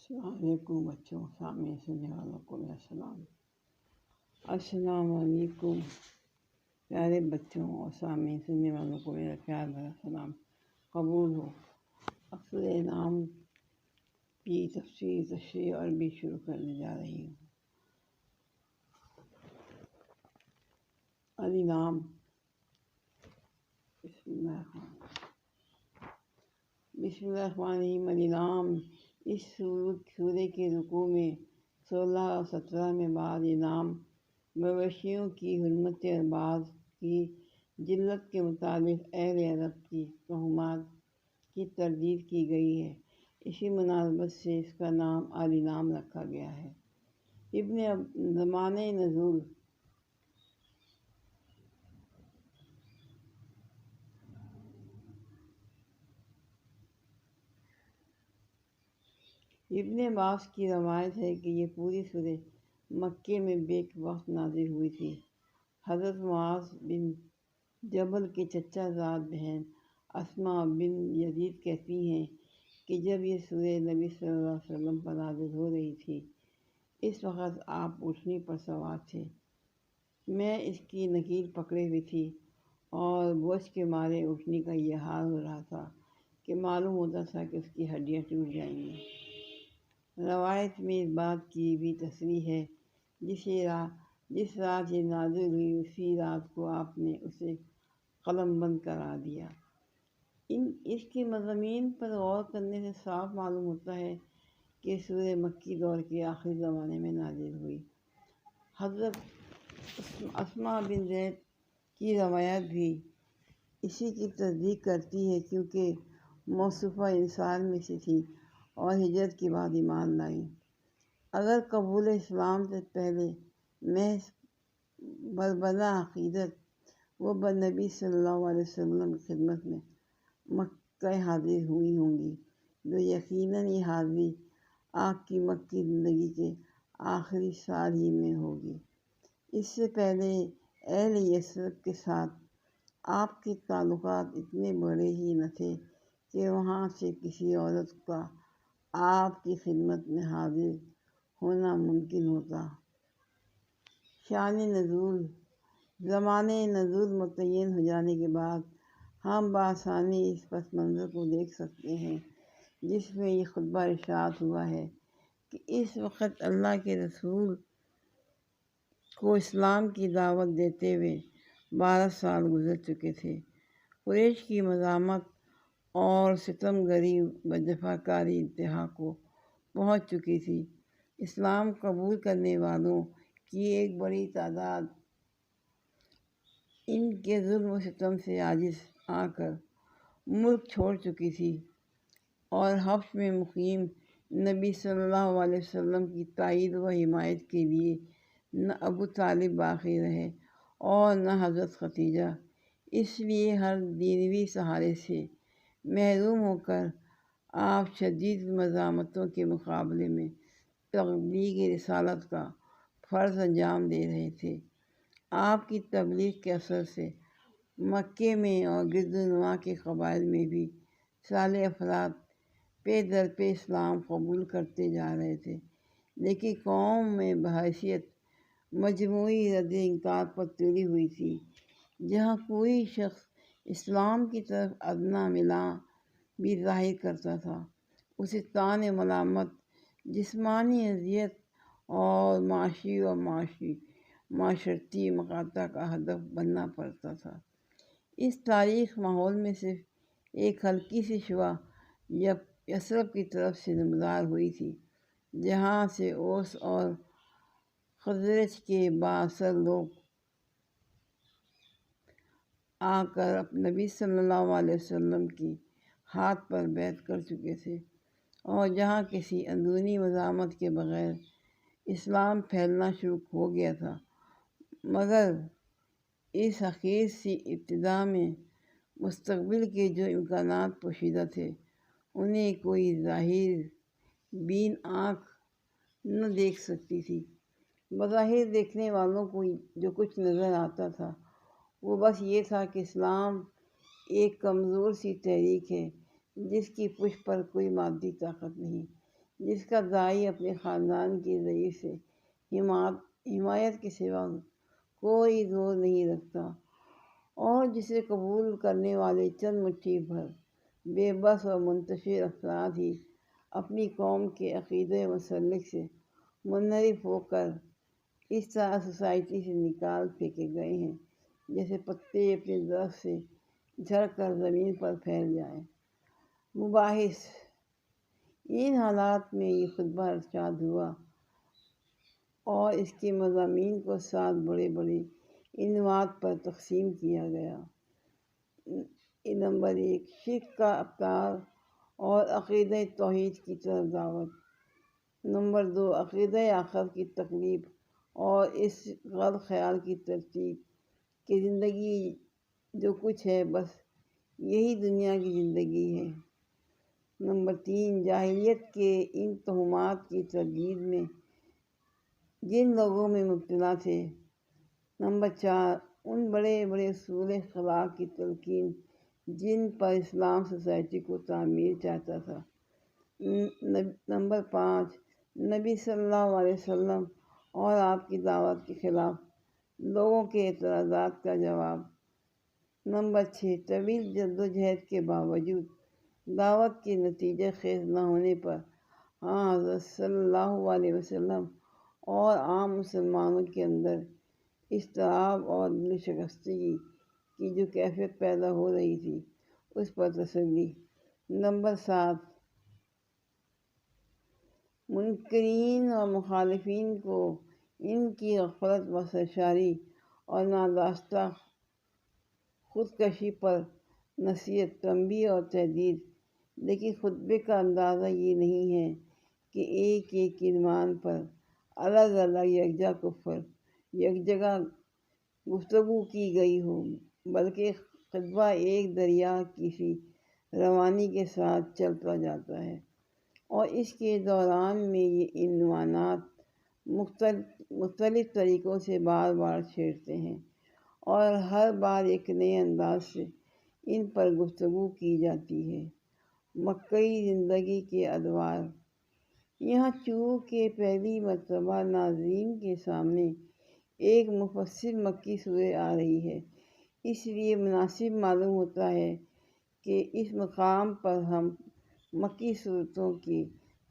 السلام علیکم بچوں، سامنے سننے والوں کو میرا سلام۔ السلام علیکم پیارے بچوں اور سامنے سننے والوں کو میرا پیار بھرا سلام قبول ہو۔ اب سورہ انعام کی تشریح عربی شروع کرنے جا رہی ہوں۔ الانعام، بسم اللہ الرحمن الرحیم۔ الانعام اس سورہ کے رکوع میں 16 اور 17 میں بعض انعام مویشیوں کی حرمت اور بعض کی جلت کے مطابق اہل عرب کی توہمات کی تردید کی گئی ہے۔ اسی مناسبت سے اس کا نام الانعام رکھا گیا ہے۔ زمانۂ نزول ابن عباس کی روایت ہے کہ یہ پوری سورہ مکے میں بیک وقت نازل ہوئی تھی۔ حضرت معاذ بن جبل کے چچا زاد بہن اسماء بن یزید کہتی ہیں کہ جب یہ سورہ نبی صلی اللہ علیہ وسلم پر نازل ہو رہی تھی، اس وقت آپ اونٹنی پر سوار تھے۔ میں اس کی نکیل پکڑے ہوئی تھی اور بوجھ کے مارے اونٹنی کا یہ حال ہو رہا تھا کہ معلوم ہوتا تھا کہ اس کی ہڈیاں ٹوٹ جائیں گی۔ روایت میں اس بات کی بھی تصریح ہے جس رات یہ نازل ہوئی اسی رات کو آپ نے اسے قلم بند کرا دیا۔ اس کے مضامین پر غور کرنے سے صاف معلوم ہوتا ہے کہ سورہ مکی دور کے آخری زمانے میں نازل ہوئی۔ حضرت اسماء بن زید کی روایت بھی اسی کی تصدیق کرتی ہے، کیونکہ موصوفہ انصار میں سے تھی اور ہجرت کے بعد ایمان لائی۔ اگر قبول اسلام سے پہلے محض بربنا عقیدت وہ نبی صلی اللہ علیہ وسلم کی خدمت میں مکہ حاضر ہوئی ہوں گی، جو یقیناً یہ حاضری آپ کی مکی زندگی کے آخری سال ہی میں ہوگی۔ اس سے پہلے اہل یثرب کے ساتھ آپ کے تعلقات اتنے بڑے ہی نہ تھے کہ وہاں سے کسی عورت کا آپ کی خدمت میں حاضر ہونا ممکن ہوتا۔ شان نزول، زمانۂ نزول متعین ہو جانے کے بعد ہم بآسانی اس پس منظر کو دیکھ سکتے ہیں جس میں یہ خطبہ ارشاد ہوا ہے کہ اس وقت اللہ کے رسول کو اسلام کی دعوت دیتے ہوئے 12 سال گزر چکے تھے۔ قریش کی مذمت اور ستم گری و جفاکاری انتہا کو پہنچ چکی تھی۔ اسلام قبول کرنے والوں کی ایک بڑی تعداد ان کے ظلم و ستم سے عاجز آ کر ملک چھوڑ چکی تھی، اور حبش میں مقیم نبی صلی اللہ علیہ وسلم کی تائید و حمایت کے لیے نہ ابو طالب باقی رہے اور نہ حضرت خدیجہ۔ اس لیے ہر دینوی سہارے سے محروم ہو کر آپ شدید مزاحمتوں کے مقابلے میں تبلیغ رسالت کا فرض انجام دے رہے تھے۔ آپ کی تبلیغ کے اثر سے مکے میں اور گرد و نواح کے قبائل میں بھی صالح افراد پے در پے اسلام قبول کرتے جا رہے تھے، لیکن قوم میں بحیثیت مجموعی رد انکار پر تلی ہوئی تھی۔ جہاں کوئی شخص اسلام کی طرف ادنیٰ میل بھی ظاہر کرتا تھا، اسے طعن ملامت، جسمانی اذیت اور معاشی و معاشرتی مقاطع کا ہدف بننا پڑتا تھا۔ اس تاریخی ماحول میں صرف ایک ہلکی سی شعاع یثرب کی طرف سے نمودار ہوئی تھی، جہاں سے اوس اور خزرج کے بااثر لوگ آ کر نبی صلی اللہ علیہ وسلم کی ہاتھ پر بیعت کر چکے تھے، اور جہاں کسی اندرونی مزاحمت کے بغیر اسلام پھیلنا شروع ہو گیا تھا، مگر اس حقیر سی ابتدا میں مستقبل کے جو امکانات پوشیدہ تھے انہیں کوئی ظاہر بین آنکھ نہ دیکھ سکتی تھی۔ بظاہر دیکھنے والوں کو جو کچھ نظر آتا تھا وہ بس یہ تھا کہ اسلام ایک کمزور سی تحریک ہے جس کی پشت پر کوئی مادی طاقت نہیں، جس کا داعی اپنے خاندان کے ذریعے سے حمایت کے سوا کوئی زور نہیں رکھتا، اور جسے قبول کرنے والے چند مٹھی بھر بے بس اور منتشر افراد ہی اپنی قوم کے عقیدۂ مسلک سے منحرف ہو کر اس طرح سوسائٹی سے نکال پھینکے گئے ہیں جیسے پتے اپنے درخت سے جھڑ کر زمین پر پھیل جائیں۔ مباحث: ان حالات میں یہ خطبہ ارشاد ہوا اور اس کے مضامین کو 7 بڑے بڑے عنوانات پر تقسیم کیا گیا۔ نمبر 1، شرک کا ابطال اور عقیدۂ توحید کی طرف دعوت۔ نمبر 2، عقیدۂ آخرت کی تقلیب اور اس غلط خیال کی ترتیب کہ زندگی جو کچھ ہے بس یہی دنیا کی زندگی ہے۔ نمبر 3، جاہلیت کے ان توہمات کی تردید میں جن لوگوں میں مبتلا تھے۔ نمبر 4، ان بڑے بڑے اصول اخلاق کی تلقین جن پر اسلام سوسائٹی کو تعمیر چاہتا تھا۔ نمبر 5، نبی صلی اللہ علیہ وسلم اور آپ کی دعوت کے خلاف لوگوں کے اعتراضات کا جواب۔ نمبر 6، طویل جدوجہد کے باوجود دعوت کے نتیجہ خیز نہ ہونے پر حضرت صلی اللہ علیہ وسلم اور عام مسلمانوں کے اندر اضطراب اور دل شکستگی کی جو کیفیت پیدا ہو رہی تھی اس پر تسلی۔ نمبر 7، منکرین اور مخالفین کو ان کی غفلت و سرشاری اور نادانستہ خودکشی پر نصیحت، تنبیہ اور تحدید۔ لیکن خطبے کا اندازہ یہ نہیں ہے کہ ایک ایک عنوان پر الگ الگ یکجا کفر یک جگہ گفتگو کی گئی ہو، بلکہ خطبہ ایک دریا کی سی روانی کے ساتھ چلتا جاتا ہے، اور اس کے دوران میں یہ عنوانات مختلف طریقوں سے بار بار چھیڑتے ہیں اور ہر بار ایک نئے انداز سے ان پر گفتگو کی جاتی ہے۔ مکئی زندگی کے ادوار۔ یہاں چونکہ پہلی مرتبہ ناظرین کے سامنے ایک مفصل مکی سورہ آ رہی ہے، اس لیے مناسب معلوم ہوتا ہے کہ اس مقام پر ہم مکی سورتوں کی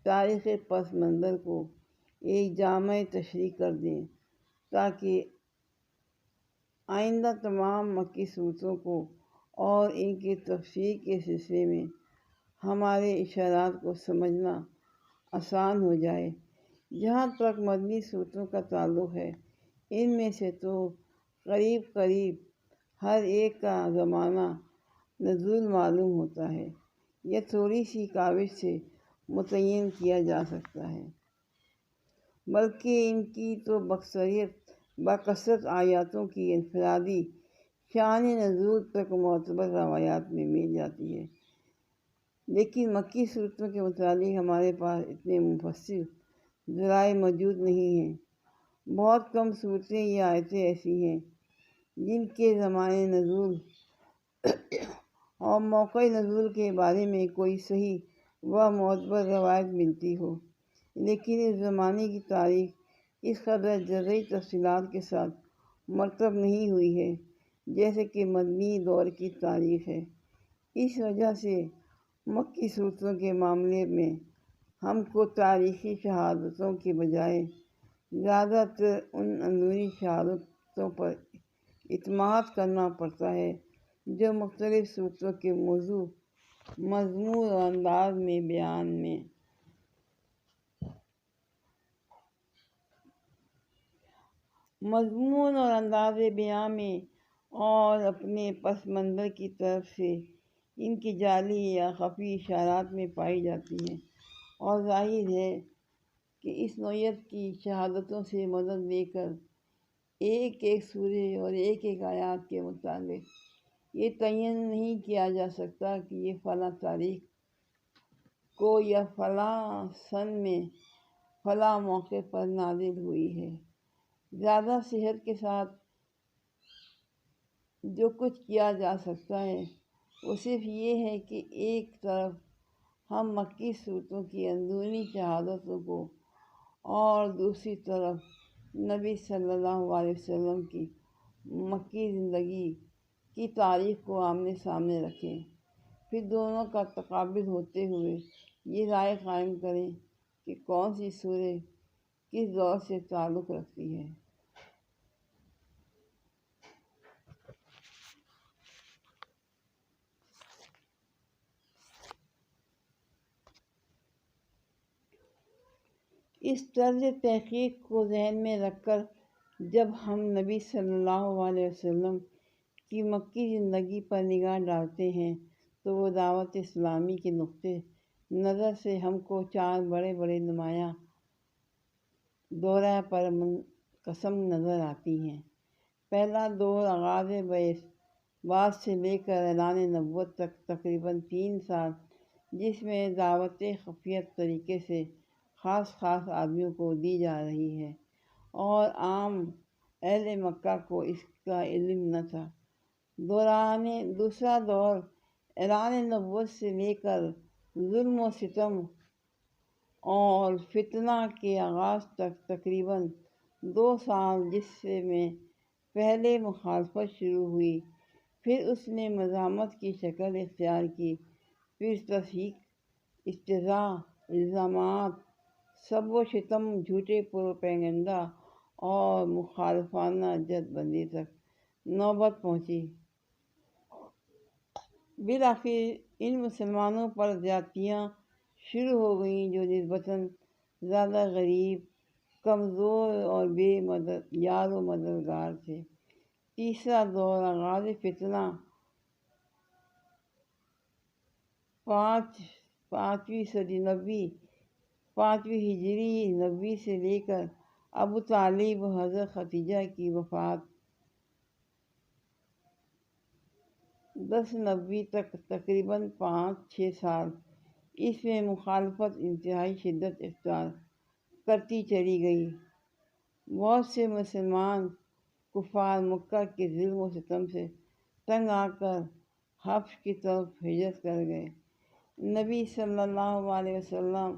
تاریخ پس منظر کو ایک جامع تشریح کر دیں تاکہ آئندہ تمام مکی سورتوں کو اور ان کی تفسیر کے سلسلے میں ہمارے اشارات کو سمجھنا آسان ہو جائے۔ جہاں تک مدنی سورتوں کا تعلق ہے، ان میں سے تو قریب قریب ہر ایک کا زمانہ نزول معلوم ہوتا ہے یا تھوڑی سی کاوش سے متعین کیا جا سکتا ہے، بلکہ ان کی تو بکثرت آیاتوں کی انفرادی شان نزول تک معتبر روایات میں مل جاتی ہے۔ لیکن مکی صورتوں کے متعلق ہمارے پاس اتنے مفصل ذرائع موجود نہیں ہیں۔ بہت کم صورتیں یا آیتیں ایسی ہیں جن کے زمانۂ نزول اور موقع نزول کے بارے میں کوئی صحیح و معتبر روایت ملتی ہو، لیکن اس زمانے کی تاریخ اس قدر جزئی تفصیلات کے ساتھ مرتب نہیں ہوئی ہے جیسے کہ مدنی دور کی تاریخ ہے۔ اس وجہ سے مکی صورتوں کے معاملے میں ہم کو تاریخی شہادتوں کے بجائے زیادہ تر ان اندرونی شہادتوں پر اعتماد کرنا پڑتا ہے جو مختلف صورتوں کے موضوع، مضمون اور انداز بیان میں اور اپنے پس منظر کی طرف سے ان کی جعلی یا خفی اشارات میں پائی جاتی ہیں، اور ظاہر ہے کہ اس نوعیت کی شہادتوں سے مدد لے کر ایک ایک سورہ اور ایک ایک آیات کے متعلق یہ تعین نہیں کیا جا سکتا کہ یہ فلاں تاریخ کو یا فلاں سن میں فلاں موقع پر نازل ہوئی ہے۔ زیادہ صحت کے ساتھ جو کچھ کیا جا سکتا ہے وہ صرف یہ ہے کہ ایک طرف ہم مکی صورتوں کی اندرونی شہادتوں کو اور دوسری طرف نبی صلی اللہ علیہ وسلم کی مکی زندگی کی تاریخ کو آمنے سامنے رکھیں، پھر دونوں کا تقابل ہوتے ہوئے یہ رائے قائم کریں کہ کون سی سورہ کس دور سے تعلق رکھتی ہے۔ اس طرز تحقیق کو ذہن میں رکھ کر جب ہم نبی صلی اللہ علیہ وسلم کی مکی زندگی پر نگاہ ڈالتے ہیں تو وہ دعوت اسلامی کے نقطہ نظر سے ہم کو 4 بڑے بڑے نمایاں دورہ پر منقسم نظر آتی ہیں۔ پہلا دور آغاز بعث سے لے کر اعلان نبوت تک تقریباً 3 سال، جس میں دعوت خفیہ طریقے سے خاص آدمیوں کو دی جا رہی ہے اور عام اہل مکہ کو اس کا علم نہ تھا۔ دوسرا دور اعلان نبوت سے لے کر ظلم و ستم اور فتنہ کے آغاز تک تقریباً 2 سال، جس میں پہلے مخالفت شروع ہوئی، پھر اس نے مزاحمت کی شکل اختیار کی، پھر تصحیح، استہزاء، الزامات، سب و شتم، جھوٹے پروپیگنڈا اور مخالفانہ جد بندی تک نوبت پہنچی۔ بالآخر ان مسلمانوں پر زیادتیاں شروع ہو گئیں جو نسبتاً زیادہ غریب، کمزور اور بے یار و مددگار تھے۔ تیسرا دور آغاز فتنہ 5ویں صدی نبوی 5ویں ہجری نبوی سے لے کر ابو طالب و حضرت خدیجہ کی وفات 10 نبوی تک تقریباً 5-6 سال، اس میں مخالفت انتہائی شدت اختیار کرتی چلی گئی۔ بہت سے مسلمان کفار مکہ کے ظلم و ستم سے تنگ آ کر حبش کی طرف ہجرت کر گئے۔ نبی صلی اللہ علیہ وسلم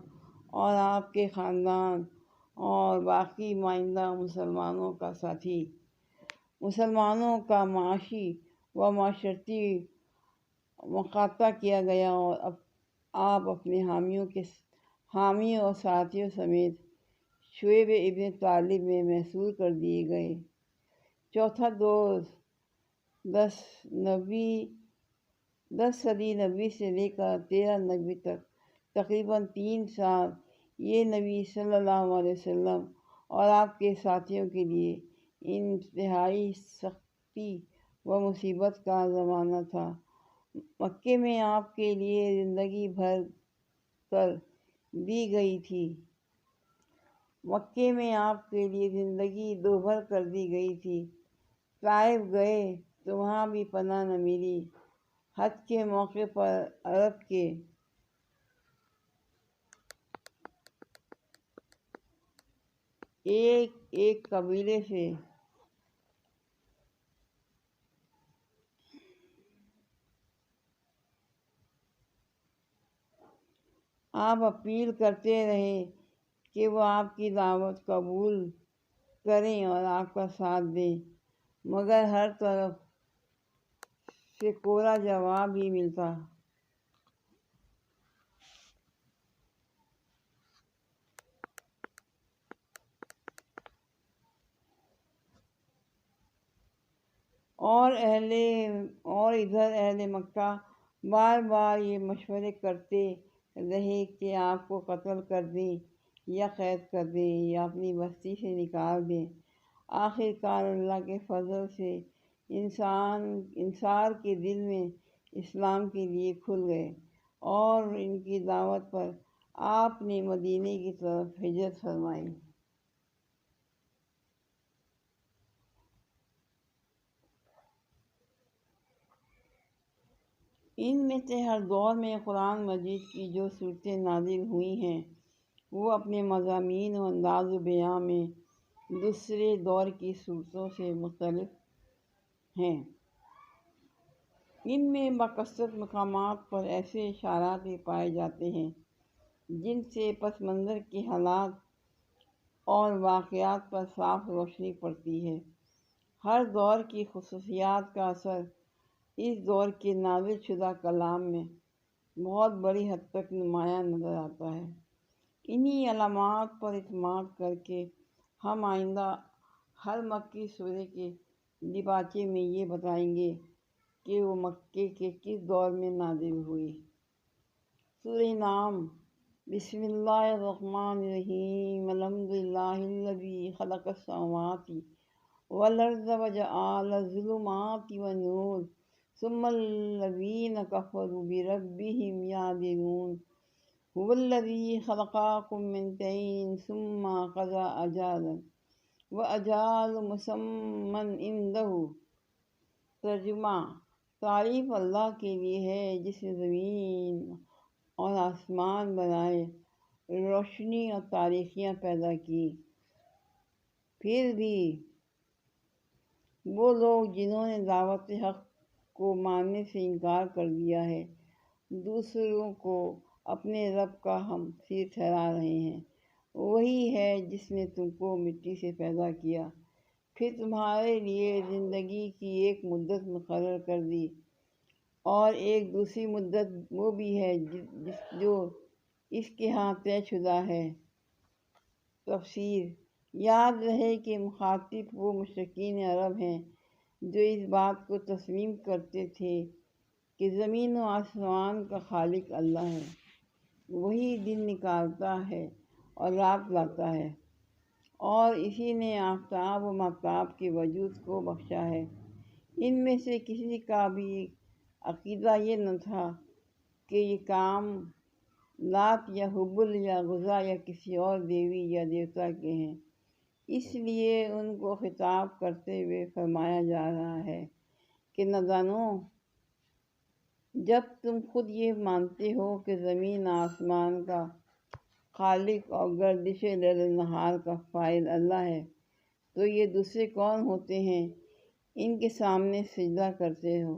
اور آپ کے خاندان اور باقی مائندہ مسلمانوں کا معاشی و معاشرتی محاطہ کیا گیا اور آپ اپنے حامیوں اور ساتھیوں سمیت شعیب ابن طالب میں محصور کر دیے گئے۔ چوتھا دور 10 صدی نبوی سے لے کر 13 نبوی تک تقریباً 3 سال، یہ نبی صلی اللہ علیہ وسلم اور آپ کے ساتھیوں کے لیے انتہائی سختی و مصیبت کا زمانہ تھا۔ مکے میں آپ کے لیے زندگی بھر کر دی گئی تھی۔ طائف گئے تو وہاں بھی پناہ نہ ملی۔ حج کے موقع پر عرب کے ایک قبیلے سے آپ اپیل کرتے رہے کہ وہ آپ کی دعوت قبول کریں اور آپ کا ساتھ دیں، مگر ہر طرف سے کوڑا جواب ہی ملتا۔ اور ادھر اہل مکہ بار بار یہ مشورے کرتے رہے کہ آپ کو قتل کر دیں یا قید کر دیں یا اپنی بستی سے نکال دیں۔ آخر کار اللہ کے فضل سے انصار کے دل میں اسلام کے لیے کھل گئے اور ان کی دعوت پر آپ نے مدینے کی طرف ہجرت فرمائی۔ ان میں سے ہر دور میں قرآن مجید کی جو صورتیں نازل ہوئی ہیں وہ اپنے مضامین و انداز بیان میں دوسرے دور کی صورتوں سے مختلف ہیں۔ ان میں بکثرت مقامات پر ایسے اشارات بھی پائے جاتے ہیں جن سے پس منظر کے حالات اور واقعات پر صاف روشنی پڑتی ہے۔ ہر دور کی خصوصیات کا اثر اس دور کے نازل شدہ کلام میں بہت بڑی حد تک نمایاں نظر آتا ہے۔ انہی علامات پر اعتماد کر کے ہم آئندہ ہر مکی سورہ کے دیباچے میں یہ بتائیں گے کہ وہ مکے کے کس دور میں نازل ہوئی۔ سورہ نام۔ بسم اللہ الرحمن الرحیم۔ الحمد للہ الذی خلق السماوات والارض وجعل الظلمات والنور ثم الذین کفروا بربهم یعدلون۔ هو الذی خلقکم من طین ثم قضى اجالا واجال مسمى عنده۔ ترجمہ۔ تعریف اللہ کے لیے ہے جس نے زمین اور آسمان بنائے، روشنی اور تاریکیاں پیدا کی۔ پھر بھی وہ لوگ جنہوں نے دعوت حق کو ماننے سے انکار کر دیا ہے، دوسروں کو اپنے رب کا ہمسیر ٹھہرا رہے ہیں۔ وہی ہے جس نے تم کو مٹی سے پیدا کیا، پھر تمہارے لیے زندگی کی ایک مدت مقرر کر دی، اور ایک دوسری مدت وہ بھی ہے جو اس کے ہاں طے شدہ ہے۔ تفسیر۔ یاد رہے کہ مخاطب وہ مشرکین عرب ہیں جو اس بات کو تسلیم کرتے تھے کہ زمین و آسمان کا خالق اللہ ہے، وہی دن نکالتا ہے اور رات لاتا ہے، اور اسی نے آفتاب و ماہتاب کے وجود کو بخشا ہے۔ ان میں سے کسی کا بھی عقیدہ یہ نہ تھا کہ یہ کام لات یا حبل یا غزہ یا کسی اور دیوی یا دیوتا کے ہیں، اس لیے ان کو خطاب کرتے ہوئے فرمایا جا رہا ہے کہ نادانو، جب تم خود یہ مانتے ہو کہ زمین آسمان کا خالق اور گردش لیل نہار کا فاعل اللہ ہے، تو یہ دوسرے کون ہوتے ہیں؟ ان کے سامنے سجدہ کرتے ہو،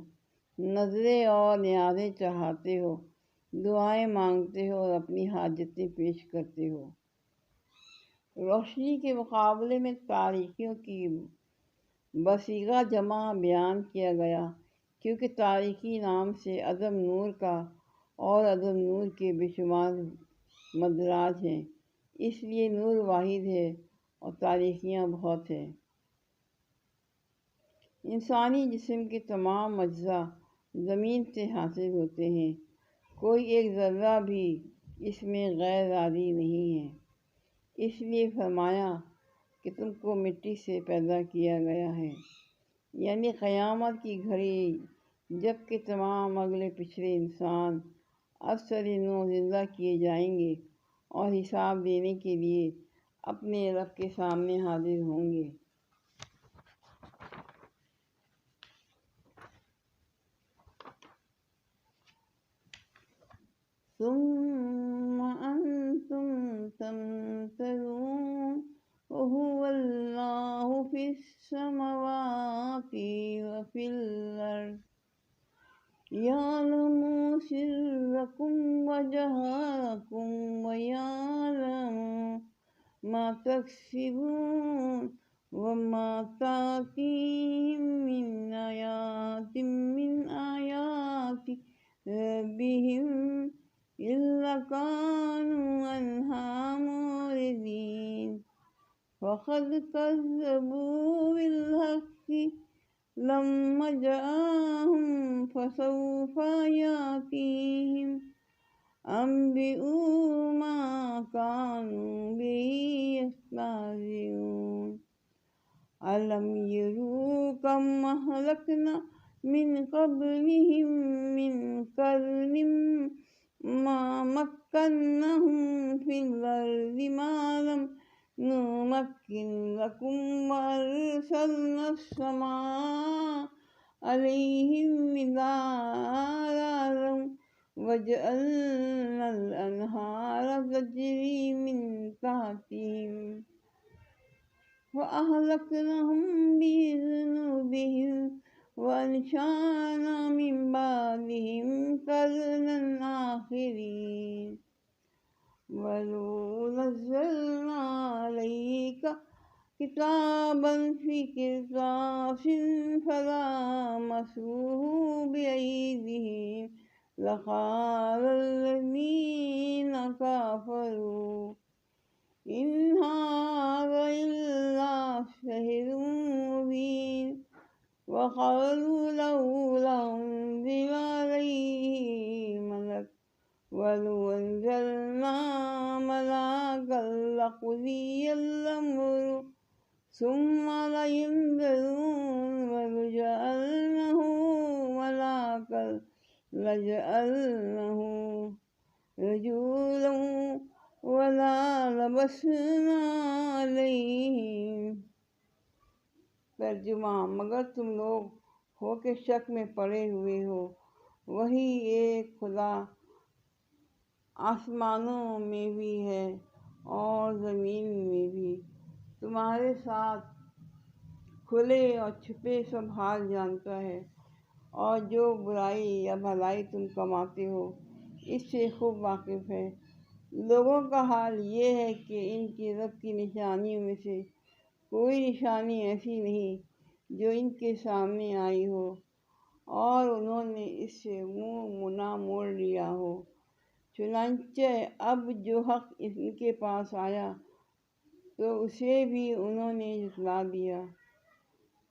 نظریں اور نیازیں چڑھاتے ہو، دعائیں مانگتے ہو اور اپنی حاجتیں پیش کرتے ہو۔ روشنی کے مقابلے میں تاریکیوں کی بصیغہ جمع بیان کیا گیا، کیونکہ تاریکی نام سے عدم نور کا اور عدم نور کے بے شمار مدراج ہیں، اس لیے نور واحد ہے اور تاریکیاں بہت ہیں۔ انسانی جسم کے تمام اجزاء زمین سے حاصل ہوتے ہیں، کوئی ایک ذرہ بھی اس میں غیر عادی نہیں ہے۔ اس لیے فرمایا کہ تم کو مٹی سے پیدا کیا گیا ہے، یعنی قیامت کی گھڑی جب کہ تمام اگلے پچھلے انسان افسر نو زندہ کیے جائیں گے اور حساب دینے کے لیے اپنے رب کے سامنے حاضر ہوں گے۔ ثم انتم تمترون وهو اللہ فی السماوات وفی الارض یعلم سرکم وجہرکم ویعلم ما تکسبون وما تأتیہم من آیات من آیات ربہم إلا كانوا عنها معرضين فقد كذبوا بالحق لما جاءهم فسوف يأتيهم أنبئوا ما كانوا به يستهزئون ألم يروا كم أهلكنا من قبلهم من قرن ما مكناهم في الأرض ما لم نمكن لكم وأرسلنا السماء عليهم مدرارا وجعلنا الأنهار تجري من تحتهم وأهلكناهم بذنوبهم وأنشأنا من بعدهم قرنا آخرين ولو نزلنا عليك كتابا في قرطاس فلامسوه بأيديهم لقال الذين كفروا إن هذا إلا سحر مبين وقالوا لولا أنزل عليه ملك ولو أنزلنا ملكا لقضي الأمر ثم لينظرون ولجعلنه ملكا لجعلنه رجولا ولا لبسنا علیہم۔ ترجمہ: مگر تم لوگ ہو کے شک میں پڑے ہوئے ہو، وہی ایک خدا آسمانوں میں بھی ہے اور زمین میں بھی، تمہارے ساتھ کھلے اور چھپے سب حال جانتا ہے، اور جو برائی یا بھلائی تم کماتے ہو اس سے خوب واقف ہے۔ لوگوں کا حال یہ ہے کہ ان کے رب کی نشانیوں میں سے کوئی نشانی ایسی نہیں جو ان کے سامنے آئی ہو اور انہوں نے اس سے منہ نہ موڑ لیا ہو۔ چنانچہ اب جو حق ان کے پاس آیا تو اسے بھی انہوں نے جھٹلا دیا۔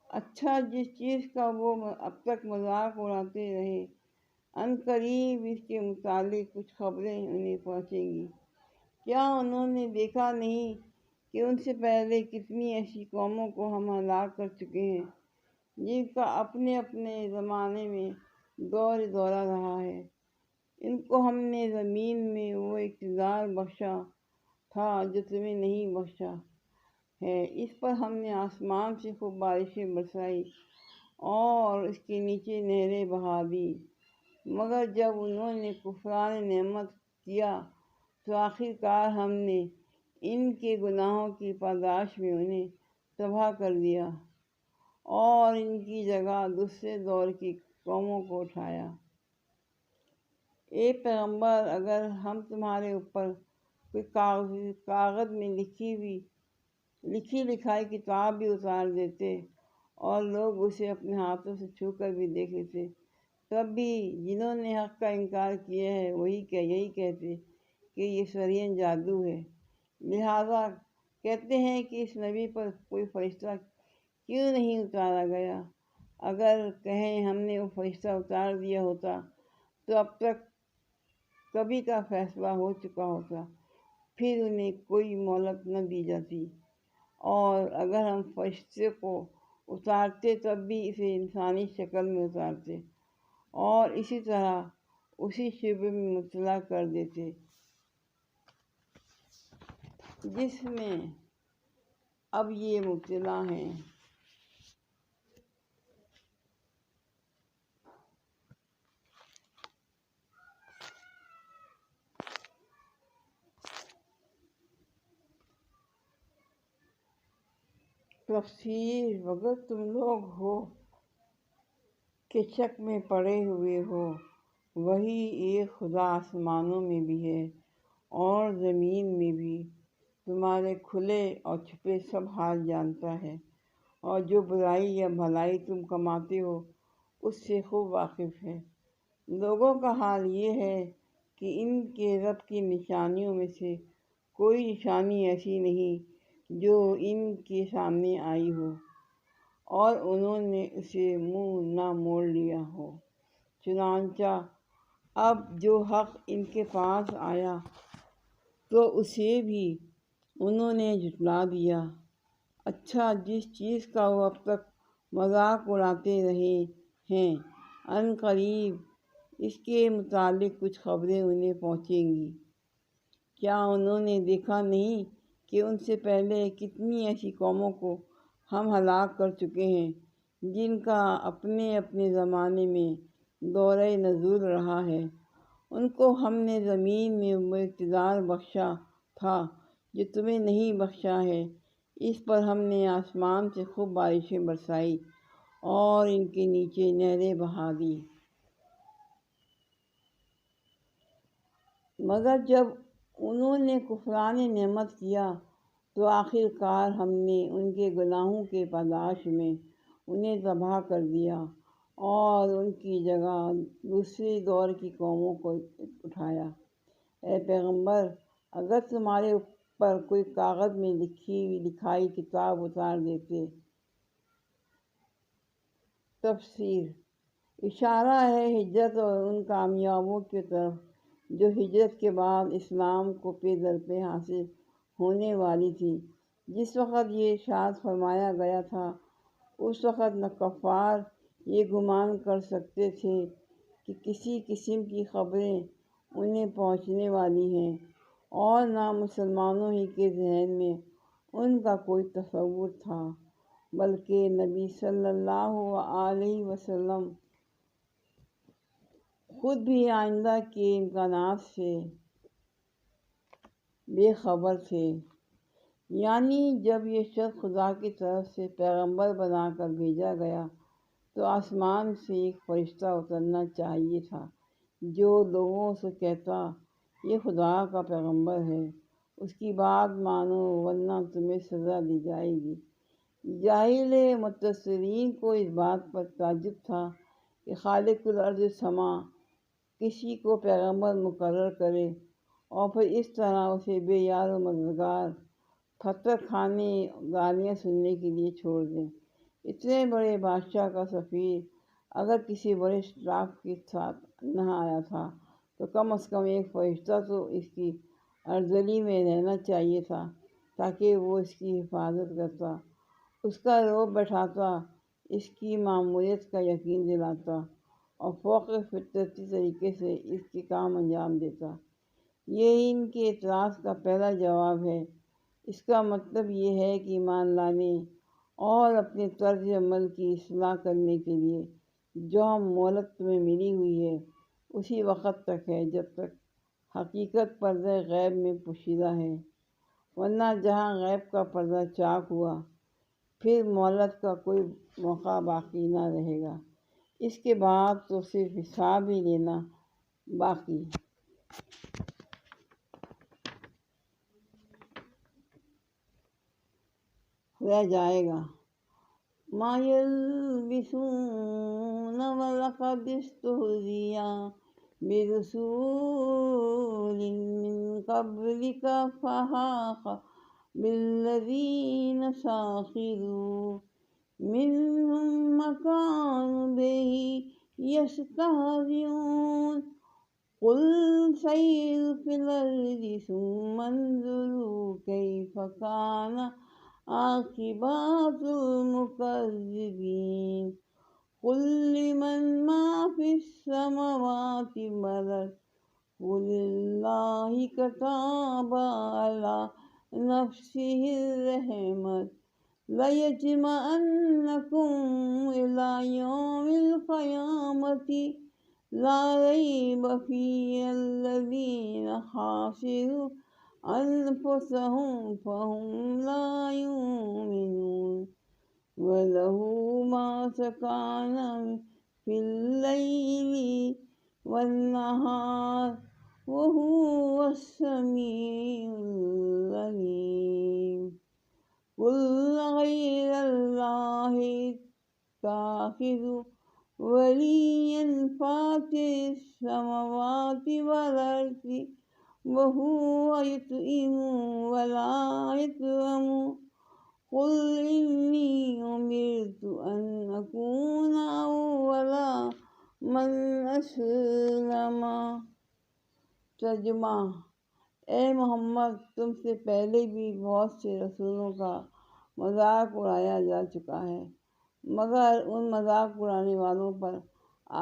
اچھا، جس چیز کا وہ اب تک مذاق اڑاتے رہے، عنقریب اس کے متعلق کچھ خبریں انہیں پہنچیں گی۔ کیا انہوں نے دیکھا نہیں کہ ان سے پہلے کتنی ایسی قوموں کو ہم ہلاک کر چکے ہیں جن کا اپنے اپنے زمانے میں دور دورہ رہا ہے۔ ان کو ہم نے زمین میں وہ اقتدار بخشا تھا جو تمہیں نہیں بخشا ہے، اس پر ہم نے آسمان سے خوب بارشیں برسائی اور اس کے نیچے نہریں بہا دی، مگر جب انہوں نے کفران نعمت کیا تو آخر کار ہم نے ان کے گناہوں کی پاداش میں انہیں تباہ کر دیا اور ان کی جگہ دوسرے دور کی قوموں کو اٹھایا۔ اے پیغمبر، اگر ہم تمہارے اوپر کوئی کاغذ میں لکھی لکھائی کتاب بھی اتار دیتے اور لوگ اسے اپنے ہاتھوں سے چھو کر بھی دیکھ لیتے، تب بھی جنہوں نے حق کا انکار کیا ہے یہی کہتے کہ یہ صریحاً جادو ہے۔ لہٰذا کہتے ہیں کہ اس نبی پر کوئی فرشتہ کیوں نہیں اتارا گیا؟ اگر کہیں ہم نے وہ فرشتہ اتار دیا ہوتا تو اب تک کبھی کا فیصلہ ہو چکا ہوتا، پھر انہیں کوئی مہلت نہ دی جاتی، اور اگر ہم فرشتے کو اتارتے تب بھی اسے انسانی شکل میں اتارتے اور اسی طرح اسی شبہ میں مبتلا کر دیتے جس میں اب یہ مبتلا ہیں۔ تفسیر: مگر تم لوگ ہو کہ شک میں پڑے ہوئے ہو، وہی ایک خدا آسمانوں میں بھی ہے اور زمین میں بھی، تمہارے کھلے اور چھپے سب حال جانتا ہے، اور جو برائی یا بھلائی تم کماتے ہو اس سے خوب واقف ہے۔ لوگوں کا حال یہ ہے کہ ان کے رب کی نشانیوں میں سے کوئی نشانی ایسی نہیں جو ان کے سامنے آئی ہو اور انہوں نے اسے منہ نہ موڑ لیا ہو۔ چنانچہ اب جو حق ان کے پاس آیا تو اسے بھی انہوں نے جھٹلا دیا۔ اچھا، جس چیز کا وہ اب تک مذاق اڑاتے رہے ہیں، عنقریب اس کے متعلق کچھ خبریں انہیں پہنچیں گی۔ کیا انہوں نے دیکھا نہیں کہ ان سے پہلے کتنی ایسی قوموں کو ہم ہلاک کر چکے ہیں جن کا اپنے اپنے زمانے میں دورہ نزول رہا ہے؟ ان کو ہم نے زمین میں وہ اقتدار بخشا تھا جو تمہیں نہیں بخشا ہے، اس پر ہم نے آسمان سے خوب بارشیں برسائی اور ان کے نیچے نہریں بہا دی۔ مگر جب انہوں نے کفران نعمت کیا تو آخر کار ہم نے ان کے گناہوں کے پاداش میں انہیں تباہ کر دیا اور ان کی جگہ دوسری دور کی قوموں کو اٹھایا۔ اے پیغمبر، اگر تمہارے اوپر کوئی کاغذ میں لکھائی کتاب اتار دیتے۔ تفسیر: اشارہ ہے ہجرت اور ان کامیابیوں کی طرف جو ہجرت کے بعد اسلام کو پے در پے حاصل ہونے والی تھی۔ جس وقت یہ ارشاد فرمایا گیا تھا اس وقت نہ کفار یہ گمان کر سکتے تھے کہ کسی قسم کی خبریں انہیں پہنچنے والی ہیں، اور نہ مسلمانوں ہی کے ذہن میں ان کا کوئی تصور تھا، بلکہ نبی صلی اللہ علیہ وسلم خود بھی آئندہ کے امکانات سے بے خبر تھے۔ یعنی جب یہ شخص خدا کی طرف سے پیغمبر بنا کر بھیجا گیا تو آسمان سے ایک فرشتہ اترنا چاہیے تھا جو لوگوں سے کہتا یہ خدا کا پیغمبر ہے، اس کی بات مانو ورنہ تمہیں سزا دی جائے گی۔ جاہل متصرین کو اس بات پر تعجب تھا کہ خالق الارض والسماء کسی کو پیغمبر مقرر کرے اور پھر اس طرح اسے بے یار و مددگار پتھر کھانے گالیاں سننے کے لیے چھوڑ دیں۔ اتنے بڑے بادشاہ کا سفیر اگر کسی بڑے اسٹاف کے ساتھ نہ آیا تھا تو کم از کم ایک فرشتہ تو اس کی ارذلی میں رہنا چاہیے تھا تاکہ وہ اس کی حفاظت کرتا، اس کا روب بٹھاتا، اس کی ماموریت کا یقین دلاتا اور فوق فطرتی طریقے سے اس کے کام انجام دیتا۔ یہ ان کے اعتراض کا پہلا جواب ہے۔ اس کا مطلب یہ ہے کہ ایمان لانے اور اپنے طرز عمل کی اصلاح کرنے کے لیے جو مہلت تمہیں ملی ہوئی ہے اسی وقت تک ہے جب تک حقیقت پردہ غیب میں پوشیدہ ہے، ورنہ جہاں غیب کا پردہ چاک ہوا پھر مہلت کا کوئی موقع باقی نہ رہے گا۔ اس کے بعد تو صرف حساب ہی لینا باقی رہ جائے گا۔ ما یلبثون ولقد استہزئ برسول من قبلک فحاق بالذین سخروا منهم ما كانوا به يستهزئون قل سیروا فی الارض ثم انظروا کیف کان عاقبۃ المکذبین قل لمن ما فی السماوات والارض قل اللہ کتب علی نفسہ الرحمۃ لَيَجْمَعَنَّكُمْ إِلَىٰ يَوْمِ الْقِيَامَةِ لَا رَيْبَ فِيهِ الَّذِينَ خَسِرُوا أَنفُسَهُمْ فَهُمْ لَا يُؤْمِنُونَ وَلَهُ مَا سَكَنَ فِي اللَّيْلِ وَالنَّهَارِ وَهُوَ السَّمِيعُ الْعَلِيمُ قل غیر اللہ اتخذ ولیا فاطر السماوات والارض وهو یطعم ولا یطعم قل انی امرت ان اکون اول من اسلم۔ ترجمہ: اے محمد، تم سے پہلے بھی بہت سے رسولوں کا مذاق اڑایا جا چکا ہے، مگر ان مذاق اڑانے والوں پر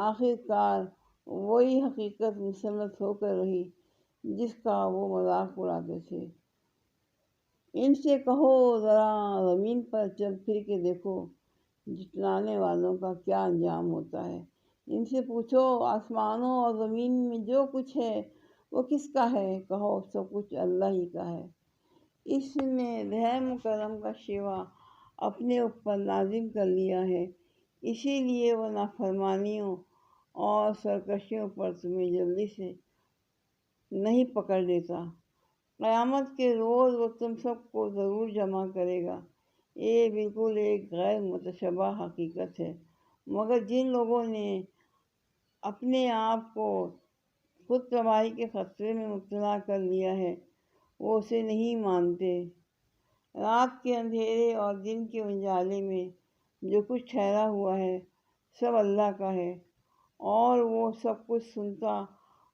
آخر کار وہی حقیقت مسلط ہو کر رہی جس کا وہ مذاق اڑاتے تھے۔ ان سے کہو ذرا زمین پر چل پھر کے دیکھو جھٹلانے والوں کا کیا انجام ہوتا ہے۔ ان سے پوچھو آسمانوں اور زمین میں جو کچھ ہے وہ کس کا ہے؟ کہو سب کچھ اللہ ہی کا ہے۔ اس نے رحم و کرم کا شیوا اپنے اوپر لازم کر لیا ہے اسی لیے وہ نافرمانیوں اور سرکشیوں پر تمہیں جلدی سے نہیں پکڑ لیتا۔ قیامت کے روز وہ تم سب کو ضرور جمع کرے گا۔ یہ بالکل ایک غیر متشبہ حقیقت ہے، مگر جن لوگوں نے اپنے آپ کو خود تباہی کے خطرے میں مبتلا کر لیا ہے وہ اسے نہیں مانتے۔ رات کے اندھیرے اور دن کے اجالے میں جو کچھ ٹھہرا ہوا ہے سب اللہ کا ہے، اور وہ سب کچھ سنتا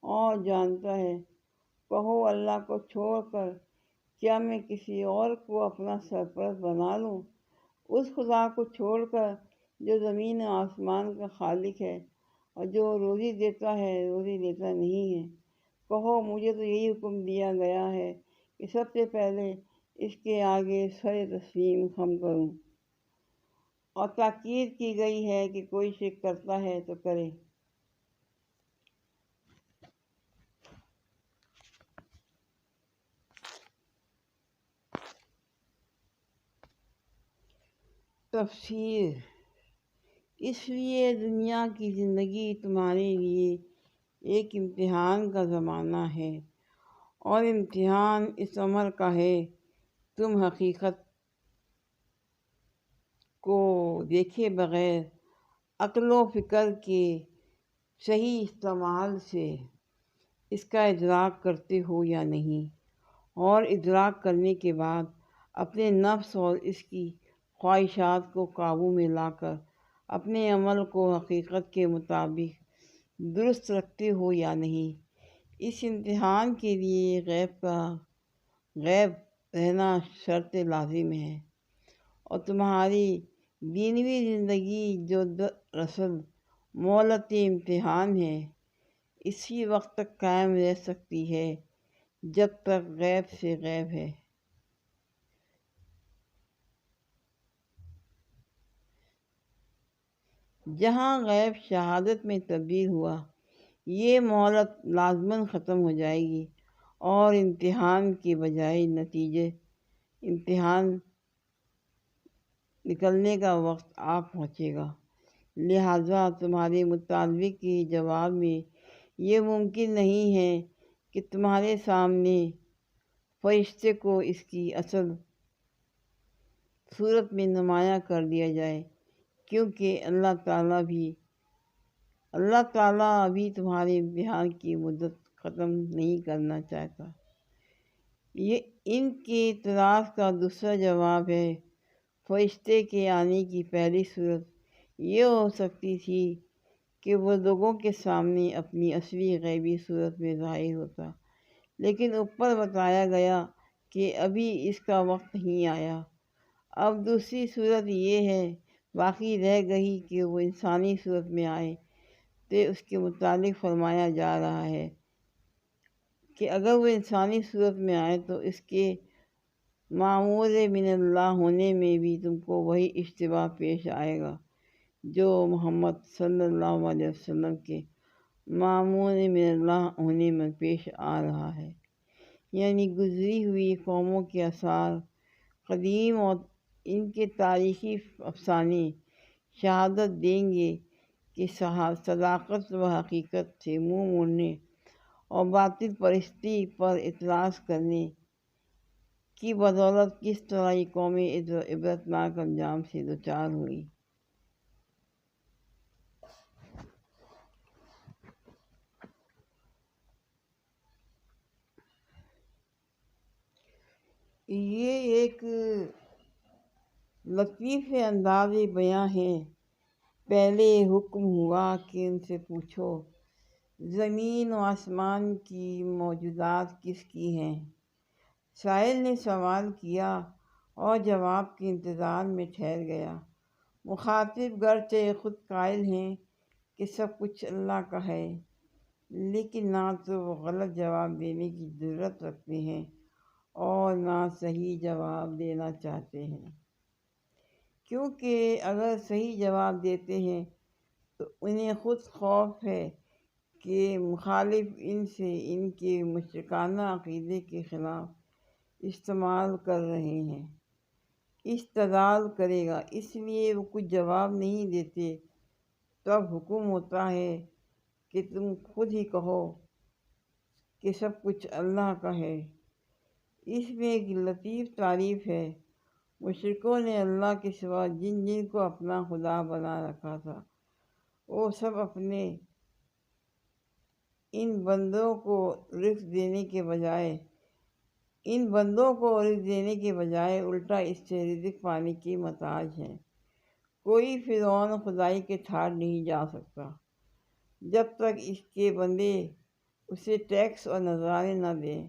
اور جانتا ہے۔ کہو اللہ کو چھوڑ کر کیا میں کسی اور کو اپنا سرپرست بنا لوں؟ اس خدا کو چھوڑ کر جو زمین و آسمان کا خالق ہے اور جو روزی دیتا ہے روزی دیتا نہیں ہے۔ کہو مجھے تو یہی حکم دیا گیا ہے کہ سب سے پہلے اس کے آگے سر تسلیم خم کروں، اور تاکید کی گئی ہے کہ کوئی شرک کرتا ہے تو کرے۔ تفسیر: اس لیے دنیا کی زندگی تمہارے لیے ایک امتحان کا زمانہ ہے، اور امتحان اس عمر کا ہے تم حقیقت کو دیکھے بغیر عقل و فکر کے صحیح استعمال سے اس کا ادراک کرتے ہو یا نہیں، اور ادراک کرنے کے بعد اپنے نفس اور اس کی خواہشات کو قابو میں لا کر اپنے عمل کو حقیقت کے مطابق درست رکھتے ہو یا نہیں۔ اس امتحان کے لیے غیب رہنا شرط لازم ہے، اور تمہاری دینوی زندگی جو دراصل مہلت امتحان ہے اسی وقت تک قائم رہ سکتی ہے جب تک غیب سے غیب ہے۔ جہاں غیب شہادت میں تبدیل ہوا یہ مہلت لازماً ختم ہو جائے گی، اور امتحان کے بجائے نتیجے امتحان نکلنے کا وقت آ پہنچے گا۔ لہٰذا تمہارے مطالبے کے جواب میں یہ ممکن نہیں ہے کہ تمہارے سامنے فرشتے کو اس کی اصل صورت میں نمایاں کر دیا جائے، کیونکہ اللہ تعالیٰ ابھی تمہارے امتحان کی مدت ختم نہیں کرنا چاہتا۔ یہ ان کے اعتراض کا دوسرا جواب ہے۔ فرشتے کے آنے کی پہلی صورت یہ ہو سکتی تھی کہ وہ لوگوں کے سامنے اپنی اصلی غیبی صورت میں ظاہر ہوتا، لیکن اوپر بتایا گیا کہ ابھی اس کا وقت نہیں آیا۔ اب دوسری صورت یہ ہے باقی رہ گئی کہ وہ انسانی صورت میں آئے، تو اس کے متعلق فرمایا جا رہا ہے کہ اگر وہ انسانی صورت میں آئے تو اس کے معمور من اللہ ہونے میں بھی تم کو وہی اشتباہ پیش آئے گا جو محمد صلی اللہ علیہ وسلم کے معمور من اللہ ہونے میں پیش آ رہا ہے، یعنی گزری ہوئی قوموں کے آثار قدیم اور ان کے تاریخی افسانے شہادت دیں گے کہ صداقت و حقیقت سے منہ موڑنے اور باطل پرستی پر اعتراض کرنے کی بدولت کس طرح یہ قومیں عبرتناک انجام سے دوچار ہوئی۔ یہ ایک لطیف انداز بیاں ہے۔ پہلے حکم ہوا کہ ان سے پوچھو زمین و آسمان کی موجودات کس کی ہیں؟ سائل نے سوال کیا اور جواب کے انتظار میں ٹھہر گیا۔ مخاطب گرچہ خود قائل ہیں کہ سب کچھ اللہ کا ہے، لیکن نہ تو وہ غلط جواب دینے کی جرات رکھتے ہیں اور نہ صحیح جواب دینا چاہتے ہیں، کیونکہ اگر صحیح جواب دیتے ہیں تو انہیں خود خوف ہے کہ مخالف ان سے ان کے مشرکانہ عقیدے کے خلاف استعمال کر رہے ہیں۔ استدلال کرے گا، اس لیے وہ کچھ جواب نہیں دیتے۔ تب حکم ہوتا ہے کہ تم خود ہی کہو کہ سب کچھ اللہ کا ہے۔ اس میں ایک لطیف تعریف ہے۔ مشرکوں نے اللہ کے سوا جن جن کو اپنا خدا بنا رکھا تھا، وہ سب اپنے ان بندوں کو رزق دینے کے بجائے الٹا اس سے رزق پانے کی محتاج ہیں۔ کوئی فرعون خدائی کے ٹھاٹ نہیں جا سکتا جب تک اس کے بندے اسے ٹیکس اور نذرانے نہ دیں۔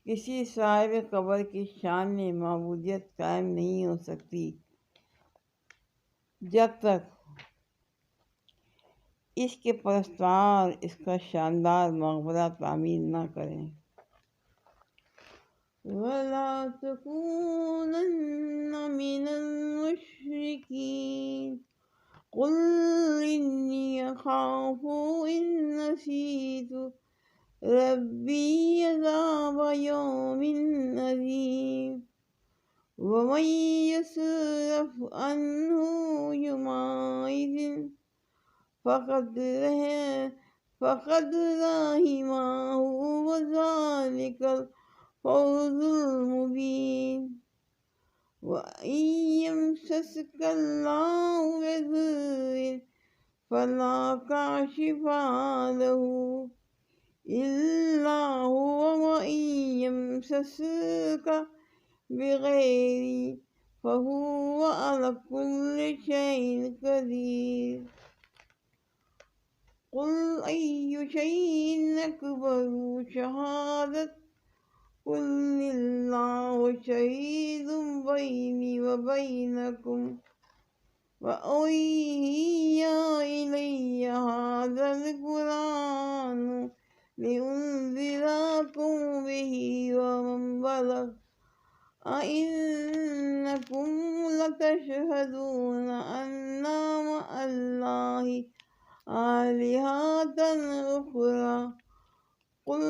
کسی صاحب قبر کی شان میں معبودیت قائم نہیں ہو سکتی جب تک اس کے پرستار اس کا شاندار مقبرہ تعمیر نہ کریں۔ وَلَا تَكُونَنَّ مِنَ الْمُشْرِكِينَ قُلْ إِنِّي أَخَافُ إِن نَّسِيتُ رَبِّي عَذَابَ يَوْمٍ عَظِيمٍ وَمَن يَصْرِفْ عَنْهُ يَوْمَئِذٍ فقد رحمه وذلك الفوز المبين وإن يمسسك الله بضر فلا كاشف له إلا هو وإن يمسسك بغير فهو على كل شيء قدير قل أي شيء أكبر شهادة قل الله شهيد بيني وبينكم وأوحي إلي هذا القرآن لأنذركم به ومن بلغ أئنكم لتشهدون أن مع الله آلهة أخرى قل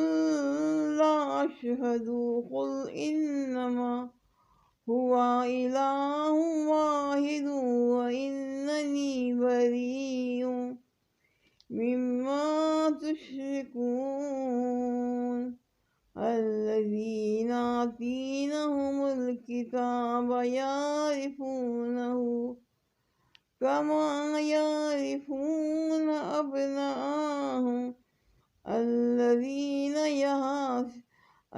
لا أشهد قل إنما هو إله واحد وإنني بريء مما تشركون الذين آتيناهم الكتاب يعرفونه كما يعرفون أبناءهم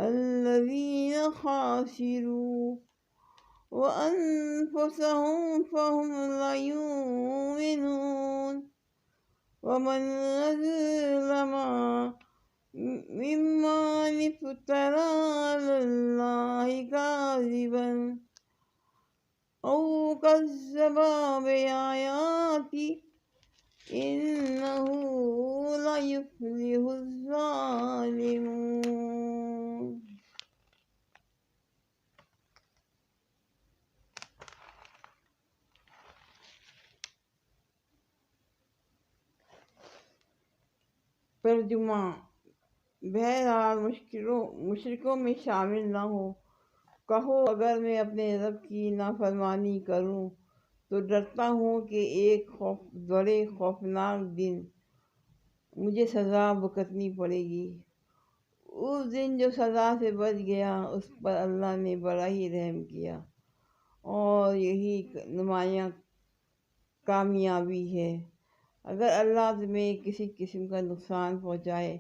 الذين خسروا وأنفسهم فهم لا يؤمنون ومن أظلم ممن افترى على الله كاذبا أو كذب بآياته إنه لا يفلح الظالمون۔ ترجمہ۔ بہرحال مشرکوں میں شامل نہ ہو، کہو اگر میں اپنے رب کی نافرمانی کروں تو ڈرتا ہوں کہ ایک بڑے خوفناک دن مجھے سزا بھگتنی پڑے گی۔ اس دن جو سزا سے بچ گیا اس پر اللہ نے بڑا ہی رحم کیا، اور یہی نمایاں کامیابی ہے۔ اگر اللہ تمہیں کسی قسم کا نقصان پہنچائے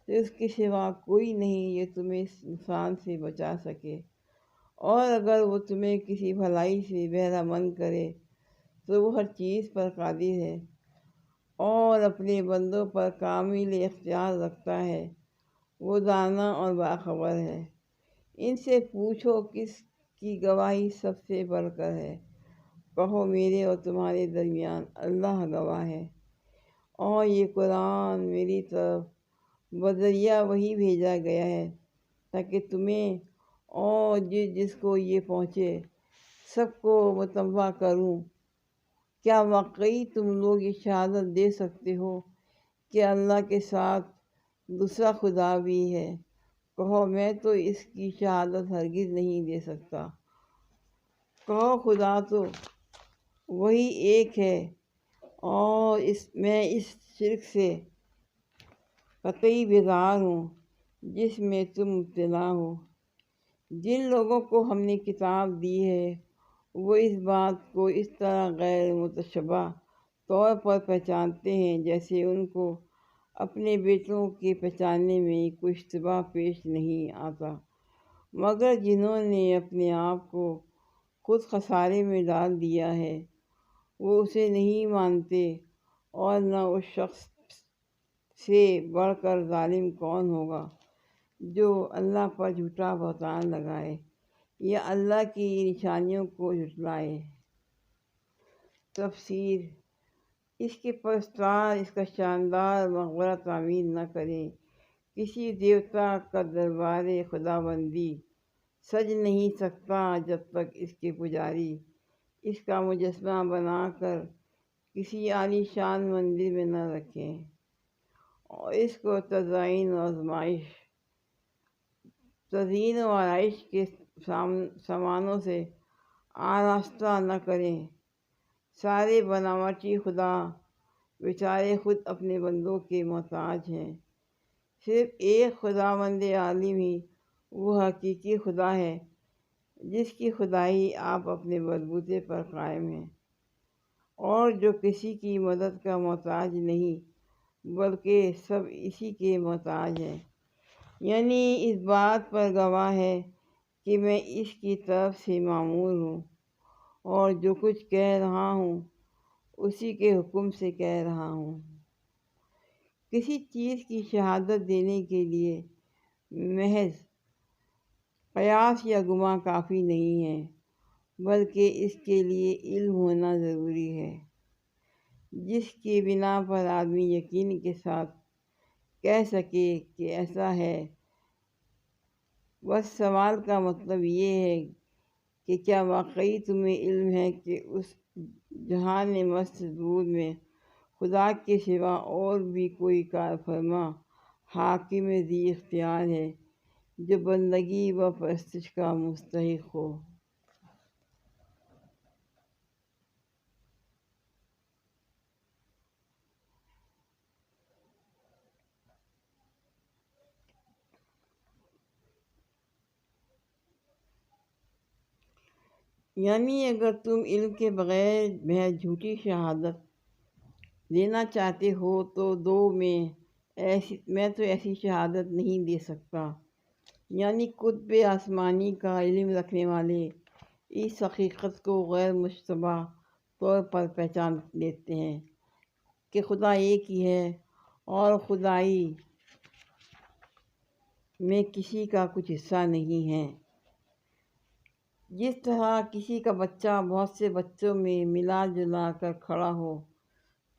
تو اس کے سوا کوئی نہیں جو تمہیں اس نقصان سے بچا سکے، اور اگر وہ تمہیں کسی بھلائی سے بہرہ مند کرے تو وہ ہر چیز پر قادر ہے اور اپنے بندوں پر کامل اختیار رکھتا ہے۔ وہ دانا اور باخبر ہے۔ ان سے پوچھو کس کی گواہی سب سے بڑھ کر ہے، کہو میرے اور تمہارے درمیان اللہ گواہ ہے، اور یہ قرآن میری طرف بذریعہ وحی بھیجا گیا ہے تاکہ تمہیں اور جس کو یہ پہنچے سب کو متنبہ کروں۔ کیا واقعی تم لوگ یہ شہادت دے سکتے ہو کہ اللہ کے ساتھ دوسرا خدا بھی ہے؟ کہو میں تو اس کی شہادت ہرگز نہیں دے سکتا۔ کہو خدا تو وہی ایک ہے، اور میں اس شرک سے قطعی بیزار ہوں جس میں تم مبتلا ہو۔ جن لوگوں کو ہم نے کتاب دی ہے وہ اس بات کو اس طرح غیر متشبہ طور پر پہچانتے ہیں جیسے ان کو اپنے بیٹوں کے پہچاننے میں کوئی اشتباہ پیش نہیں آتا، مگر جنہوں نے اپنے آپ کو خود خسارے میں ڈال دیا ہے وہ اسے نہیں مانتے، اور نہ اس شخص سے بڑھ کر ظالم کون ہوگا جو اللہ پر جھوٹا بہتان لگائے یا اللہ کی نشانیوں کو جھٹلائے۔ تفسیر: اس کے پرستار اس کا شاندار مقبرہ تعمیر نہ کریں، کسی دیوتا کا دربار خداوندی سج نہیں سکتا جب تک اس کے پجاری اس کا مجسمہ بنا کر کسی عالی شان مندر میں نہ رکھیں اور اس کو تزئین و آرائش کے سامانوں سے آراستہ نہ کریں۔ سارے بناوٹی خدا بیچارے خود اپنے بندوں کے محتاج ہیں، صرف ایک خداوند عالم ہی وہ حقیقی خدا ہے جس کی خدائی آپ اپنے بلبوتے پر قائم ہیں، اور جو کسی کی مدد کا محتاج نہیں بلکہ سب اسی کے محتاج ہیں، یعنی اس بات پر گواہ ہے کہ میں اس کی طرف سے مامور ہوں اور جو کچھ کہہ رہا ہوں اسی کے حکم سے کہہ رہا ہوں۔ کسی چیز کی شہادت دینے کے لیے محض قیاس یا گمان کافی نہیں ہے، بلکہ اس کے لیے علم ہونا ضروری ہے، جس کی بنا پر آدمی یقین کے ساتھ کہہ سکے کہ ایسا ہے۔ بس سوال کا مطلب یہ ہے کہ کیا واقعی تمہیں علم ہے کہ اس جہان مستدور میں خدا کے سوا اور بھی کوئی کار فرما حاکم ذی اختیار ہے جو بندگی و پرستش کا مستحق ہو؟ یعنی اگر تم علم کے بغیر محض جھوٹی شہادت دینا چاہتے ہو تو میں تو ایسی شہادت نہیں دے سکتا۔ یعنی قطب آسمانی کا علم رکھنے والے اس حقیقت کو غیر مشتبہ طور پر پہچان لیتے ہیں کہ خدا ایک ہی ہے اور خدائی میں کسی کا کچھ حصہ نہیں ہے۔ جس طرح کسی کا بچہ بہت سے بچوں میں ملا جلا کر کھڑا ہو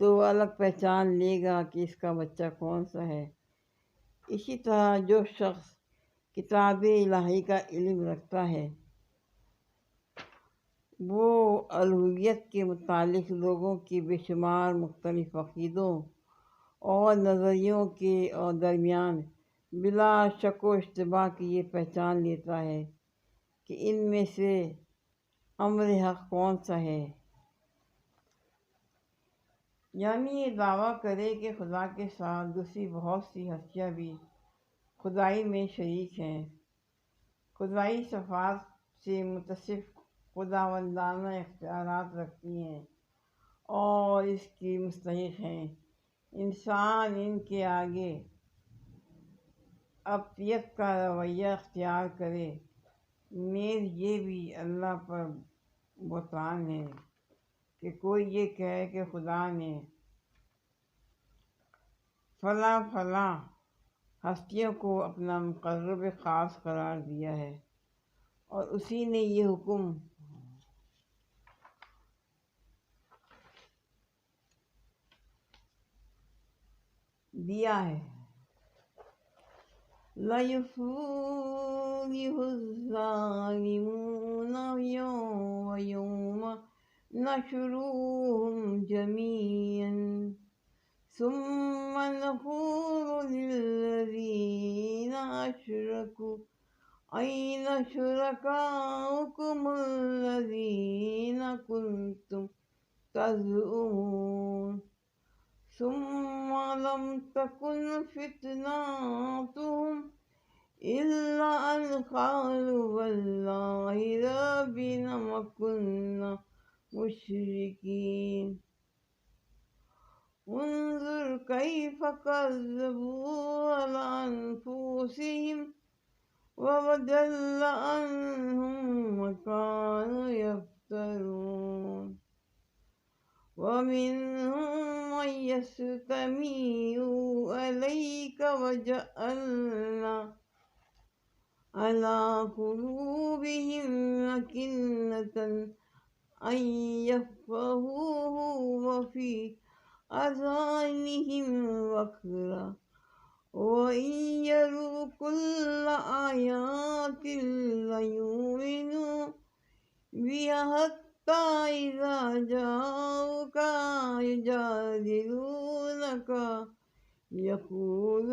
تو وہ الگ پہچان لے گا کہ اس کا بچہ کون سا ہے، اسی طرح جو شخص کتاب الہی کا علم رکھتا ہے وہ الوہیت کے متعلق لوگوں کے بے شمار مختلف عقیدوں اور نظریوں کے درمیان بلا شک و اشتباہ کی یہ پہچان لیتا ہے کہ ان میں سے امر حق کون سا ہے۔ یعنی یہ دعویٰ کرے کہ خدا کے ساتھ دوسری بہت سی ہستیاں بھی خدائی میں شریک ہیں، خدائی صفات سے متصف خداوندانہ اختیارات رکھتی ہیں اور اس کی مستحق ہیں، انسان ان کے آگے ابتیت کا رویہ اختیار کرے، نیز یہ بھی اللہ پر بہتان ہے کہ کوئی یہ کہے کہ خدا نے فلاں فلاں ہستیوں کو اپنا مقرب خاص قرار دیا ہے اور اسی نے یہ حکم دیا ہے۔ لا يفلح الظالمون ويوم نحشرهم جميعا ثم نقول للذين أشركوا أين شركاؤكم الذين كنتم تزعمون ثم لم تكن فتنتهم إلا أن قالوا والله ربنا ما كنا مشركين انظر كيف كذبوا على أنفسهم وضل عنهم ما كانوا يفترون ومنهم من يستمع إليك وجعلنا على قلوبهم أكنة أن يفقهوه وفي أذانهم وقرا وإن يروا كل آيات ليؤمنوا بها حتى إذا جاءوك يجادلونك يقول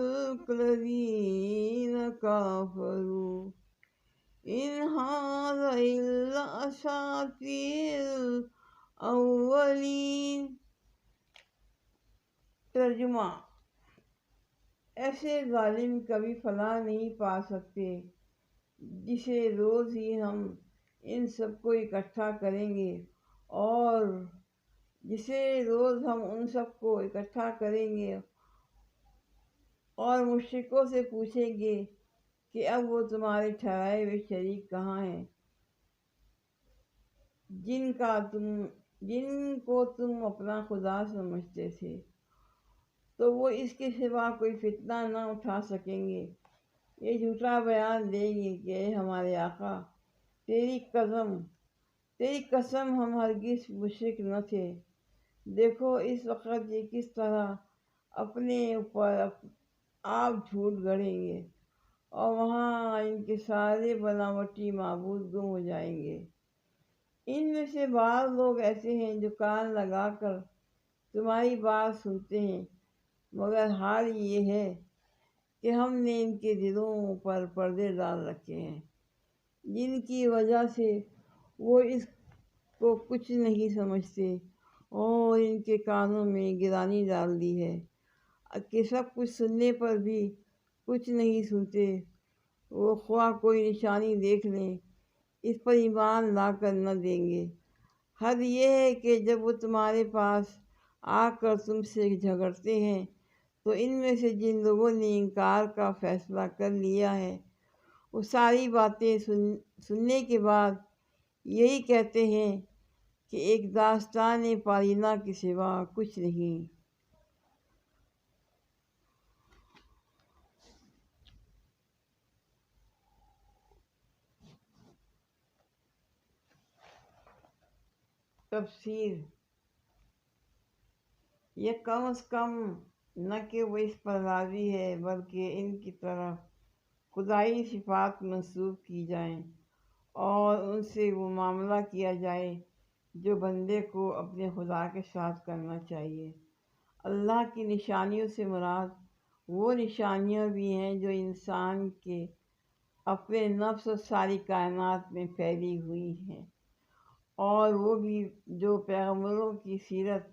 الذين كفروا إن هذا إلا أساطير الأولين۔ ترجمہ: ایسے ظالم کبھی فلاح نہیں پا سکتے جسے روز ہی ہم ان سب کو اکٹھا کریں گے اور مشرکوں سے پوچھیں گے کہ اب وہ تمہارے ٹھہرائے ہوئے شریک کہاں ہیں جن کو تم اپنا خدا سمجھتے تھے، تو وہ اس کے سوا کوئی فتنہ نہ اٹھا سکیں گے۔ یہ جھوٹا بیان دیں گے کہ اے ہمارے آقا، تیری قسم ہم ہرگز مشرک نہ تھے۔ دیکھو اس وقت یہ کس طرح اپنے اوپر آپ جھوٹ گڑھیں گے اور وہاں ان کے سارے بناوٹی معبود گم ہو جائیں گے۔ ان میں سے بعض لوگ ایسے ہیں جو کان لگا کر تمہاری بات سنتے ہیں، مگر حال یہ ہے کہ ہم نے ان کے دلوں پر پردے ڈال رکھے ہیں جن کی وجہ سے وہ اس کو کچھ نہیں سمجھتے، اور ان کے کانوں میں گرانی ڈال دی ہے کہ سب کچھ سننے پر بھی کچھ نہیں سنتے۔ وہ خواہ کوئی نشانی دیکھ لیں اس پر ایمان لا کر نہ دیں گے۔ حد یہ ہے کہ جب وہ تمہارے پاس آ کر تم سے جھگڑتے ہیں تو ان میں سے جن لوگوں نے انکار کا فیصلہ کر لیا ہے وہ ساری باتیں سننے کے بعد یہی کہتے ہیں کہ ایک داستان پارینہ کے سوا کچھ نہیں۔ تفسیر: یہ کم از کم نہ کہ وہ اس پر راضی ہے بلکہ ان کی طرف خدائی صفات منسوب کی جائیں اور ان سے وہ معاملہ کیا جائے جو بندے کو اپنے خدا کے ساتھ کرنا چاہیے۔ اللہ کی نشانیوں سے مراد وہ نشانیاں بھی ہیں جو انسان کے اپنے نفس اور ساری کائنات میں پھیلی ہوئی ہیں، اور وہ بھی جو پیغمبروں کی سیرت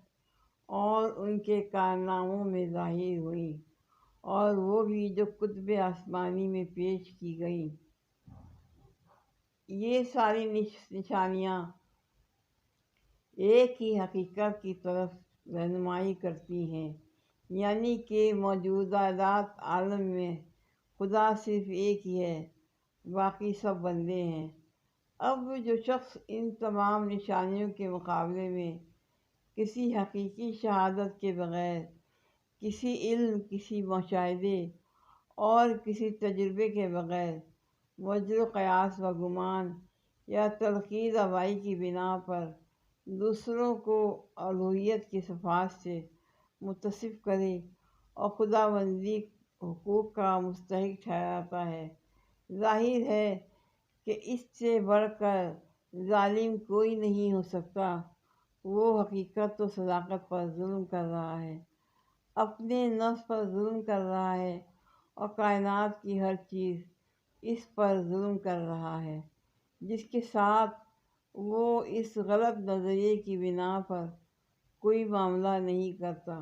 اور ان کے کارناموں میں ظاہر ہوئیں، اور وہ بھی جو کتب آسمانی میں پیش کی گئیں۔ یہ ساری نشانیاں ایک ہی حقیقت کی طرف رہنمائی کرتی ہیں، یعنی کہ موجودات عالم میں خدا صرف ایک ہی ہے، باقی سب بندے ہیں۔ اب جو شخص ان تمام نشانیوں کے مقابلے میں کسی حقیقی شہادت کے بغیر، کسی علم، کسی مشاہدے اور کسی تجربے کے بغیر وجر و قیاس و گمان یا تلقی روائی کی بنا پر دوسروں کو الوہیت کی صفات سے متصف کرے اور خداوندی حقوق کا مستحق ٹھہراتا ہے، ظاہر ہے کہ اس سے بڑھ کر ظالم کوئی نہیں ہو سکتا۔ وہ حقیقت و صداقت پر ظلم کر رہا ہے، اپنے نفس پر ظلم کر رہا ہے اور کائنات کی ہر چیز اس پر ظلم کر رہا ہے، جس کے ساتھ وہ اس غلط نظریے کی بنا پر کوئی معاملہ نہیں کرتا۔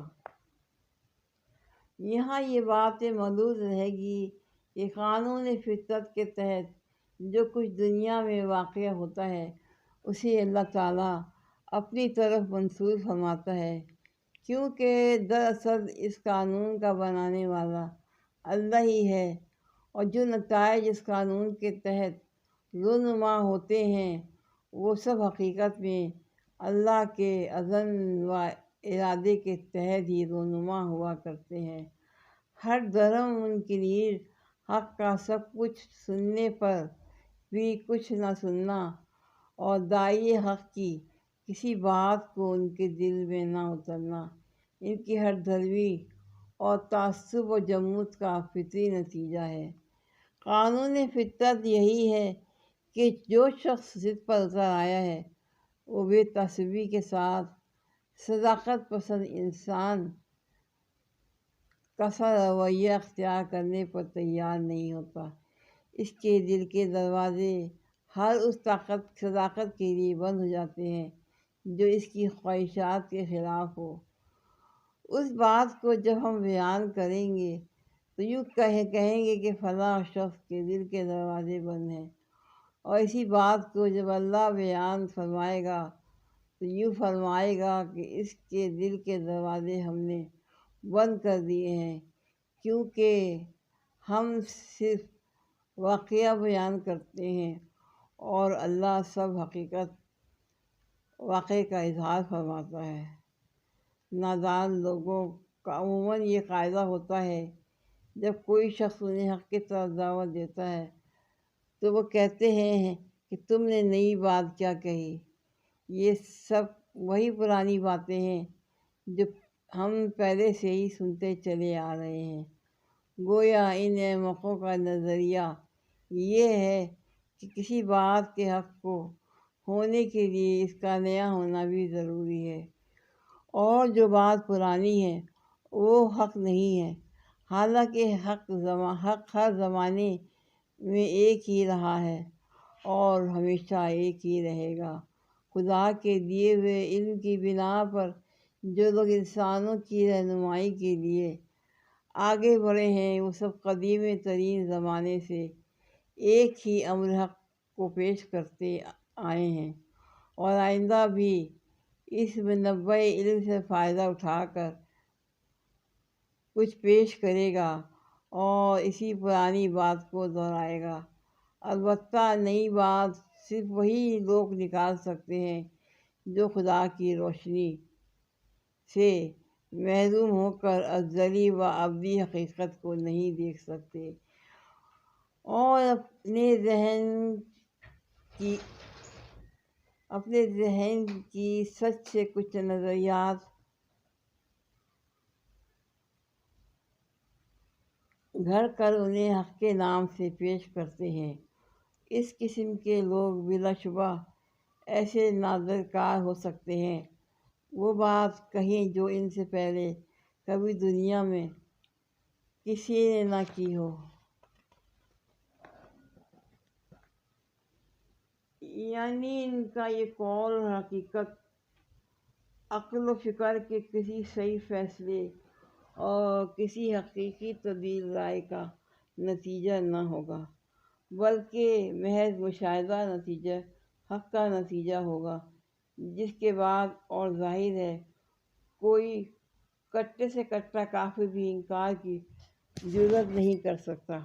یہاں یہ بات محدود رہے گی کہ قانون فطرت کے تحت جو کچھ دنیا میں واقع ہوتا ہے اسے اللہ تعالیٰ اپنی طرف منسوب فرماتا ہے، کیونکہ دراصل اس قانون کا بنانے والا اللہ ہی ہے، اور جو نتائج اس قانون کے تحت رونما ہوتے ہیں وہ سب حقیقت میں اللہ کے عزم و ارادے کے تحت ہی رونما ہوا کرتے ہیں۔ ہر دھرم منکرین حق کا سب کچھ سننے پر بھی کچھ نہ سننا، اور داعی حق کی کسی بات کو ان کے دل میں نہ اترنا، ان کی ہر دھروی اور تعصب و جمود کا فطری نتیجہ ہے۔ قانون فطرت یہی ہے کہ جو شخص ضد پر اتر آیا ہے وہ بے تعصبی کے ساتھ صداقت پسند انسان کا سا رویہ اختیار کرنے پر تیار نہیں ہوتا۔ اس کے دل کے دروازے ہر اس صداقت کے لیے بند ہو جاتے ہیں جو اس کی خواہشات کے خلاف ہو۔ اس بات کو جب ہم بیان کریں گے تو یوں کہیں گے کہ فلاں شخص کے دل کے دروازے بند ہیں، اور اسی بات کو جب اللہ بیان فرمائے گا تو یوں فرمائے گا کہ اس کے دل کے دروازے ہم نے بند کر دیے ہیں، کیونکہ ہم صرف واقعہ بیان کرتے ہیں اور اللہ سب حقیقت واقعے کا اظہار فرماتا ہے۔ نادان لوگوں کا عموماً یہ قاعدہ ہوتا ہے، جب کوئی شخص انہیں حق کی طرف دعوت دیتا ہے تو وہ کہتے ہیں کہ تم نے نئی بات کیا کہی، یہ سب وہی پرانی باتیں ہیں جو ہم پہلے سے ہی سنتے چلے آ رہے ہیں۔ گویا ان احمقوں کا نظریہ یہ ہے کہ کسی بات کے حق کو ہونے کے لیے اس کا نیا ہونا بھی ضروری ہے، اور جو بات پرانی ہے وہ حق نہیں ہے، حالانکہ حق ہر زمانے میں ایک ہی رہا ہے اور ہمیشہ ایک ہی رہے گا۔ خدا کے دیے ہوئے علم کی بنا پر جو لوگ انسانوں کی رہنمائی کے لیے آگے بڑھے ہیں وہ سب قدیم ترین زمانے سے ایک ہی امر حق کو پیش کرتے آئے ہیں، اور آئندہ بھی اس منبع علم سے فائدہ اٹھا کر کچھ پیش کرے گا اور اسی پرانی بات کو دہرائے گا۔ البتہ نئی بات صرف وہی لوگ نکال سکتے ہیں جو خدا کی روشنی سے محروم ہو کر ازلی و ابدی حقیقت کو نہیں دیکھ سکتے، اور اپنے ذہن کی سچ سے کچھ نظریات گھڑ کر انہیں حق کے نام سے پیش کرتے ہیں۔ اس قسم کے لوگ بلا شبہ ایسے نادر کار ہو سکتے ہیں وہ بات کہیں جو ان سے پہلے کبھی دنیا میں کسی نے نہ کی ہو۔ یعنی ان کا یہ قول حقیقت، عقل و فکر کے کسی صحیح فیصلے اور کسی حقیقی تبدیل رائے کا نتیجہ نہ ہوگا، بلکہ محض مشاہدہ نتیجہ حق کا نتیجہ ہوگا، جس کے بعد اور ظاہر ہے کوئی کٹے سے کٹا کافر بھی انکار کی جرات نہیں کر سکتا۔